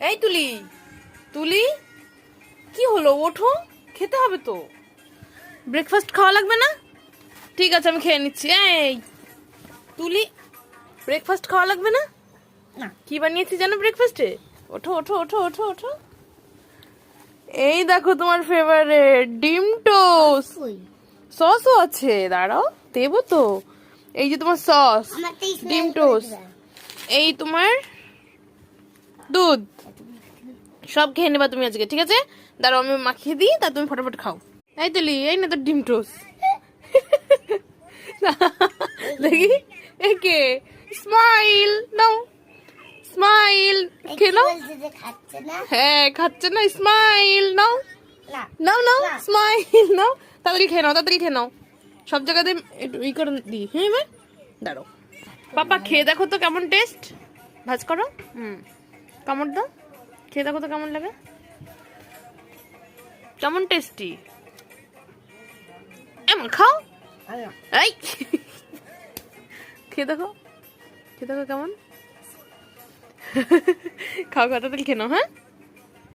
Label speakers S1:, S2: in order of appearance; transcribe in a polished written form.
S1: এই তুলি, তুলি কি হলো? ওঠো, খেতে হবে তো। ব্রেকফাস্ট খাওয়া লাগবে না? ঠিক আছে, আমি খেয়ে নিচ্ছি। এই তুলি, ব্রেকফাস্ট খাওয়া লাগবে না?
S2: না।
S1: কি বানিয়েছি জানো ব্রেকফাস্টে? ওঠো ওঠো ওঠো ওঠো ওঠো। এই দেখো তোমার ফেভারিট ডিম টোস্ট। সসও আছে, দাঁড়াও দেবো তো। এই যে তোমার সস, ডিম টোস্ট, এই তোমার দুধ, সব খেয়ে নেবা তুমি আজকে, ঠিক আছে? দাঁড়াও আমি মাখিয়ে দিই, তা তুমি ফটাফট খাও। এই তুলি, এই না তো ডিম টোস্ট। দেখি একে স্মাইল নাও, স্মাইল খেয়ে নাও। হ্যাঁ খাচ্ছে না, স্মাইল নাও নাও নাও, স্মাইল নাও। তাড়াতাড়ি খেয়ে নাও, তাড়াতাড়ি খেয়ে নাও। সব জায়গাতে একটু ই করে দিই। হ্যাঁ এবার দাঁড়াও, পাপা খেয়ে দেখো তো কেমন টেস্ট। ভাজ করো, কামড় দাও, খেয়ে দেখো তো কেমন লাগে, কেমন টেস্টি। এমন খাও, এই খেয়ে দেখো, খেয়ে দেখো কেমন। খাও খাও, তাড়াতাড়ি খেয়ে নাও। হ্যাঁ